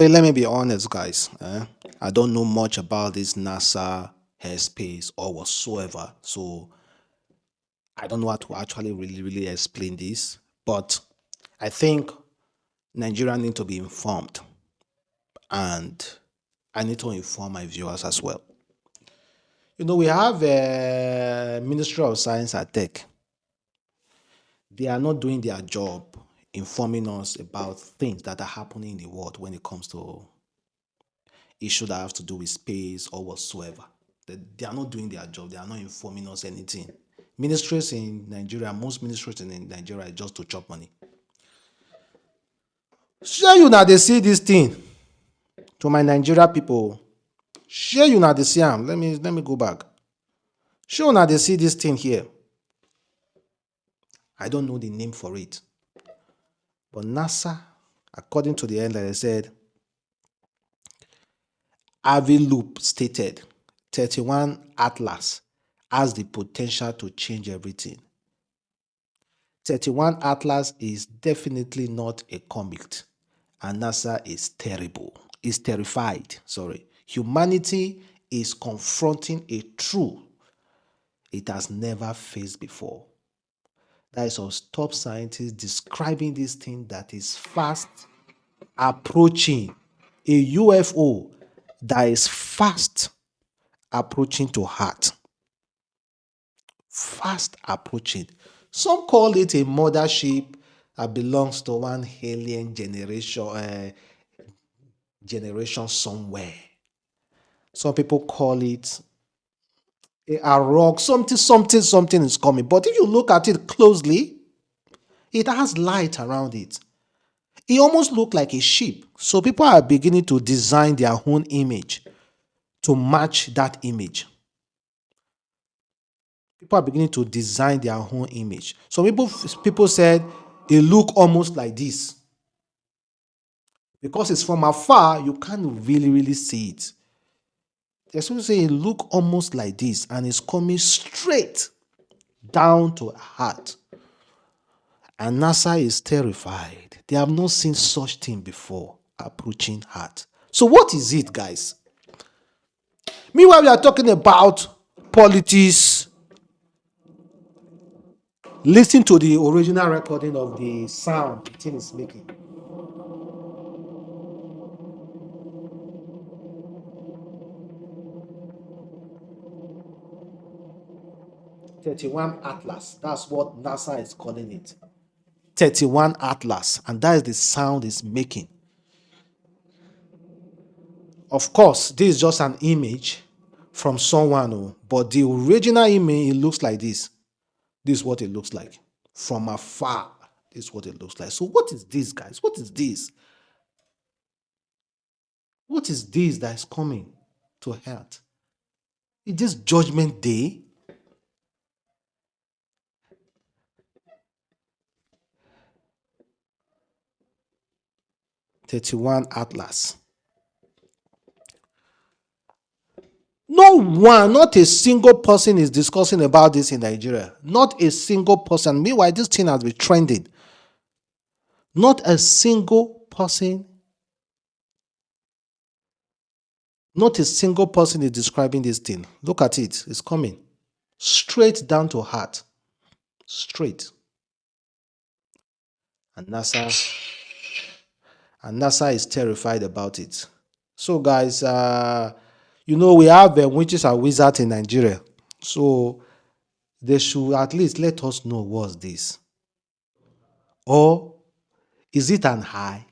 Hey, let me be honest, guys. I don't know much about this NASA airspace or whatsoever, so I don't know how to actually really explain this. But I think Nigeria need to be informed, and I need to inform my viewers as well. We have a Ministry of Science and Tech. They are not doing their job informing us about things that are happening in the world when it comes to issue that have to do with space or whatsoever. They are not doing their job. They are not informing us anything. Ministries in Nigeria, most ministries in Nigeria are just to chop money. Share you now they see this thing to my Nigeria people. Share you now they see am. Let me go back. Share you now they see this thing here. I don't know the name for it. But NASA, according to the headline, they said Harvey Loop stated 31 Atlas has the potential to change everything. 31 Atlas is definitely not a comet, and NASA is terrified. Sorry. Humanity is confronting a truth it has never faced before. That is some top scientists describing this thing that is fast approaching a UFO that is fast approaching to Earth. Fast approaching. Some call it a mothership that belongs to one alien generation somewhere. Some people call it a rock, something is coming. But if you look at it closely, it has light around it. It almost looks like a ship. So people are beginning to design their own image to match that image. People are beginning to design their own image. So people said it look almost like this. Because it's from afar, you can't really see it. There's people say it look almost like this, and it's coming straight down to Earth. And NASA is terrified. They have not seen such thing before approaching Earth. So what is it, guys? Meanwhile, we are talking about politics. Listen to the original recording of the sound the thing is making. 31 Atlas. That's what NASA is calling it. 31 Atlas. And that is the sound it's making. Of course, this is just an image from someone, but the original image, it looks like this. This is what it looks like. From afar, this is what it looks like. So what is this, guys? What is this? What is this that is coming to Earth? Is this Judgment Day? "31 Atlas." No one, not a single person is discussing about this in Nigeria. Not a single person. Meanwhile, this thing has been trending. Not a single person. Not a single person is describing this thing. Look at it. It's coming. Straight down to Earth. Straight. And NASA is terrified about it. So, guys, we have witches and wizards in Nigeria. So, they should at least let us know what's this. Or is it an eye?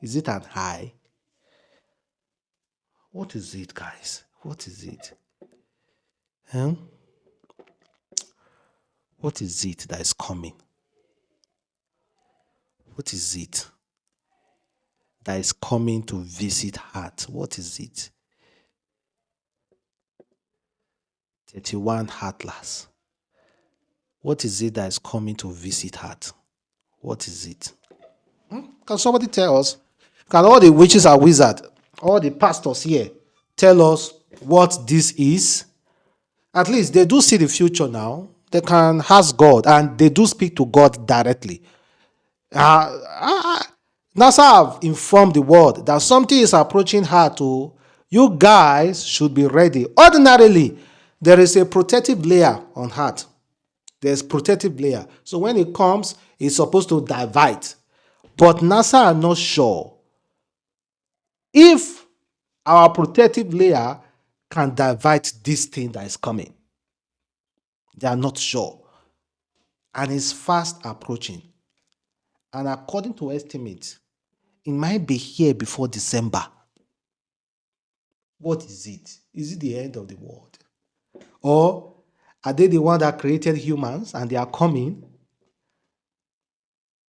Is it an eye? What is it, guys? What is it? What is it that is coming? What is it that is coming to visit Earth? What is it? 31 Atlas. What is it that is coming to visit Earth? What is it? Can somebody tell us? Can all the witches and wizards, all the pastors here, tell us what this is? At least they do see the future now. They can ask God, and they do speak to God directly. NASA have informed the world that something is approaching her too. You guys should be ready. Ordinarily, there is a protective layer on Earth. There's protective layer. So when it comes, it's supposed to divide. But NASA are not sure if our protective layer can divide this thing that is coming. They are not sure. And it's fast approaching. And according to estimates, it might be here before December. What is it? Is it the end of the world? Or are they the one that created humans and they are coming?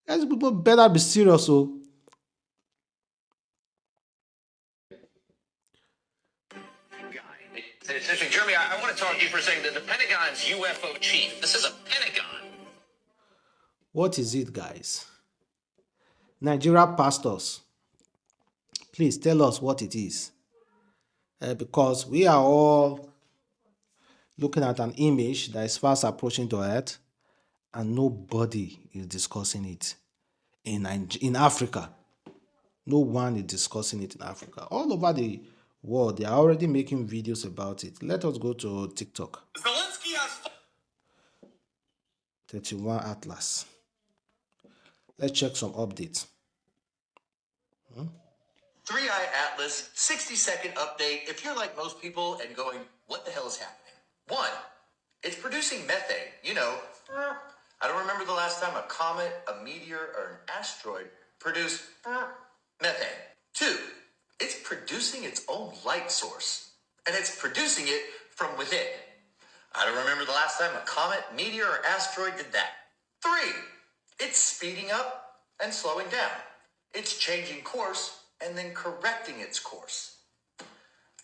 Guys, people better be serious. So Jeremy, I want to talk to you for a second. The Pentagon's UFO chief. This is a Pentagon. what is it, guys? Nigeria pastors, please tell us what it is. Because we are all looking at an image that is fast approaching to Earth, and nobody is discussing it in Africa. No one is discussing it in Africa. All over the world, they are already making videos about it. Let us go to TikTok. Zelensky has 31 Atlas. Let's check some updates. 3i Atlas 60-second update. If you're like most people and going, what the hell is happening? One, it's producing methane. You know, I don't remember the last time a comet, a meteor, or an asteroid produced methane. Two, it's producing its own light source, and it's producing it from within. I don't remember the last time a comet, meteor, or asteroid did that. Three, it's speeding up and slowing down. It's changing course and then correcting its course.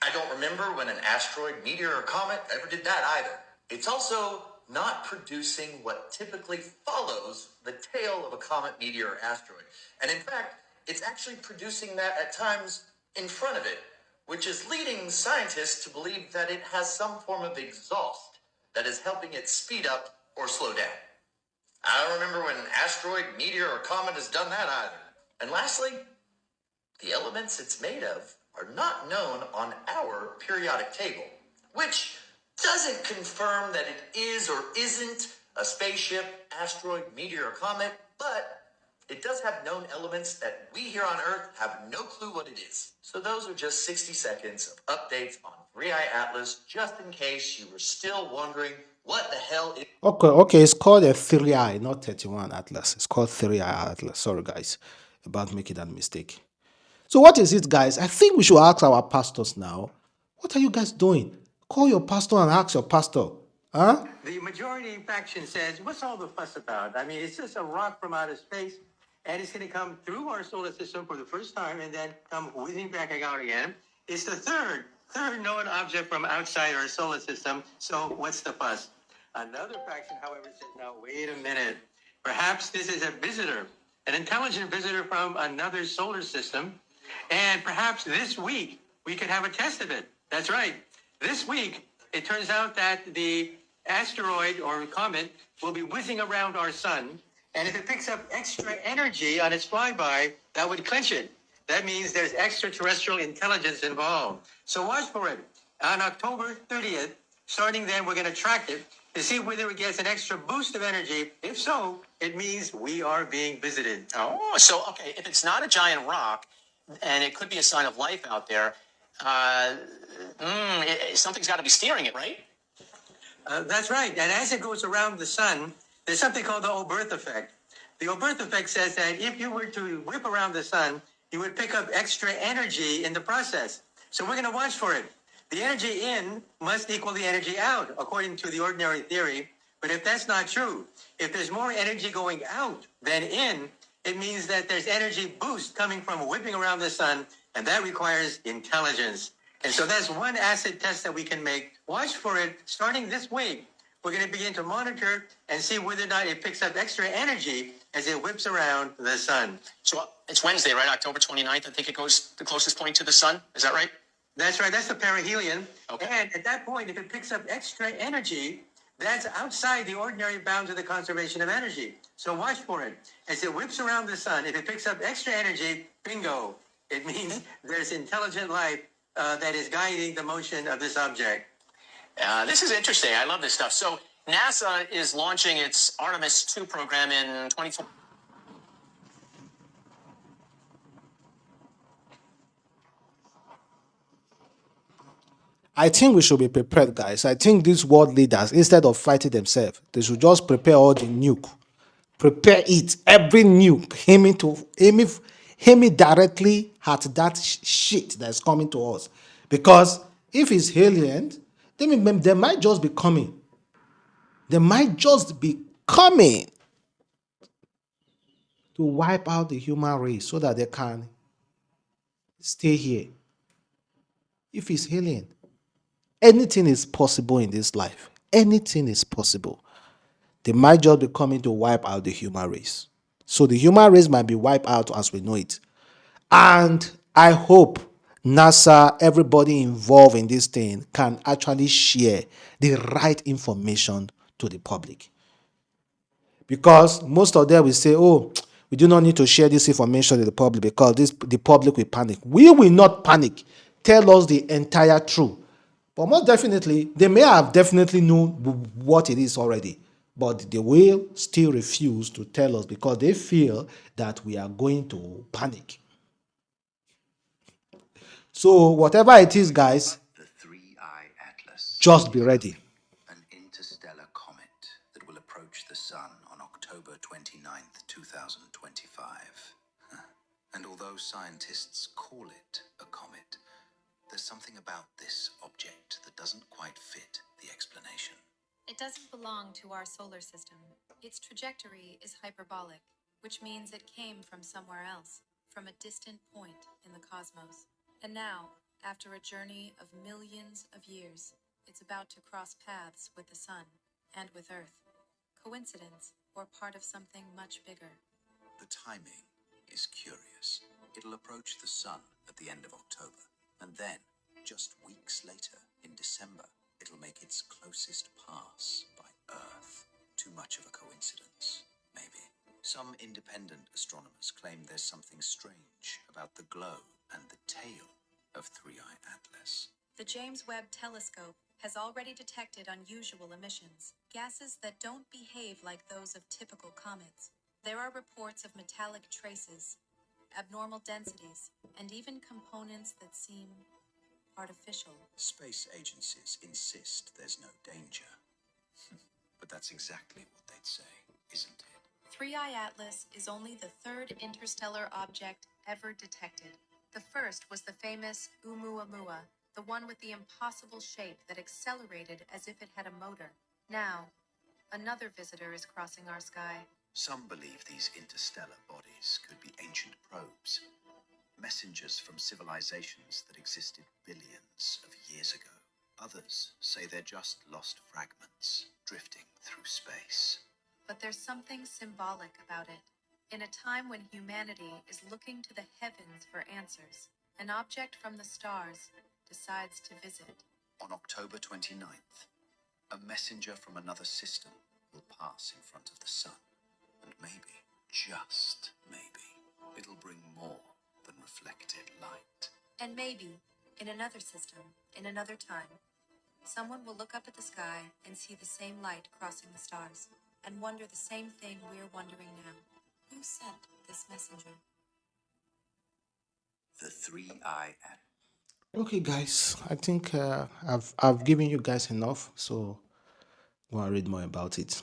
I don't remember when an asteroid, meteor, or comet ever did that either. It's also not producing what typically follows the tail of a comet, meteor, or asteroid. And in fact, it's actually producing that at times in front of it, which is leading scientists to believe that it has some form of exhaust that is helping it speed up or slow down. I don't remember when an asteroid, meteor, or comet has done that either. And lastly, the elements it's made of are not known on our periodic table, which doesn't confirm that it is or isn't a spaceship, asteroid, meteor, or comet, but it does have known elements that we here on Earth have no clue what it is. So those are just 60 seconds of updates on 3i Atlas, just in case you were still wondering what the hell it is. Okay, it's called a 3i, not 31 Atlas. It's called 3i Atlas. Sorry, guys, about making that mistake. So, what is it, guys? I think we should ask our pastors now. What are you guys doing? Call your pastor and ask your pastor. Huh? The majority faction says, what's all the fuss about? I mean, it's just a rock from outer space, and it's going to come through our solar system for the first time and then come whizzing back out again. It's the third known object from outside our solar system, so what's the fuss? Another faction, however, says, now, wait a minute. Perhaps this is a visitor, an intelligent visitor from another solar system, and perhaps this week we could have a test of it. That's right. This week, it turns out that the asteroid or comet will be whizzing around our sun, and if it picks up extra energy on its flyby, that would clinch it. That means there's extraterrestrial intelligence involved. So watch for it. On October 30th, starting then, we're going to track it to see whether it gets an extra boost of energy. If so, it means we are being visited. Oh, so, okay, if it's not a giant rock, and it could be a sign of life out there, something's got to be steering it, right? That's right. And as it goes around the sun, there's something called the Oberth effect. The Oberth effect says that if you were to whip around the sun, you would pick up extra energy in the process. So we're going to watch for it. The energy in must equal the energy out, according to the ordinary theory. But if that's not true, if there's more energy going out than in, it means that there's energy boost coming from whipping around the sun, and that requires intelligence. And so that's one acid test that we can make. Watch for it starting this week. We're going to begin to monitor and see whether or not it picks up extra energy as it whips around the sun. So it's Wednesday, right? October 29th, I think it goes the closest point to the sun. Is that right? That's right. That's the perihelion. Okay. And at that point, if it picks up extra energy, That's outside the ordinary bounds of the conservation of energy. So watch for it. As it whips around the sun, if it picks up extra energy, bingo, it means there's intelligent life that is guiding the motion of this object. This is interesting. I love this stuff. So NASA is launching its Artemis 2 program in 2020. I think we should be prepared, guys. I think these world leaders, instead of fighting themselves, they should just prepare all the nuke. Prepare it. Every nuke aiming directly at that shit that's coming to us. Because if it's alien, they might just be coming. They might just be coming to wipe out the human race so that they can stay here. If it's alien, anything is possible in this life. Anything is possible. They might just be coming to wipe out the human race. So the human race might be wiped out as we know it. And I hope NASA, everybody involved in this thing, can actually share the right information to the public. Because most of them will say, oh, we do not need to share this information to the public because the public will panic. We will not panic. Tell us the entire truth. But most definitely, they may have definitely known what it is already, but they will still refuse to tell us because they feel that we are going to panic. So whatever it is, guys, The Three-Eye Atlas. just be ready. An interstellar comet that will approach the sun on October 29th, 2025. And although scientists call it a comet, there's something about this object that doesn't quite fit the explanation. It doesn't belong to our solar system. Its trajectory is hyperbolic, which means it came from somewhere else, from a distant point in the cosmos. And now, after a journey of millions of years, it's about to cross paths with the sun and with Earth. Coincidence or part of something much bigger? The timing is curious. It'll approach the sun at the end of October, and then, just weeks later, in December, it'll make its closest pass by Earth. Too much of a coincidence, maybe. Some independent astronomers claim there's something strange about the glow and the tail of Three-Eye Atlas. The James Webb Telescope has already detected unusual emissions, gases that don't behave like those of typical comets. There are reports of metallic traces, abnormal densities, and even components that seem artificial. Space agencies insist there's no danger. But that's exactly what they'd say, isn't it? Three-Eye Atlas is only the third interstellar object ever detected. The first was the famous Oumuamua, the one with the impossible shape that accelerated as if it had a motor. Now, another visitor is crossing our sky. Some believe these interstellar bodies could be ancient probes, messengers from civilizations that existed billions of years ago. Others say they're just lost fragments drifting through space. But there's something symbolic about it. In a time when humanity is looking to the heavens for answers, an object from the stars decides to visit. On October 29th, a messenger from another system will pass in front of the sun. And maybe, just maybe, it'll bring more than reflected light. And maybe, in another system, in another time, someone will look up at the sky and see the same light crossing the stars, and wonder the same thing we're wondering now. Who sent this messenger? The Three-Eye Atlas. Okay, guys, I think I've given you guys enough, so go and read more about it.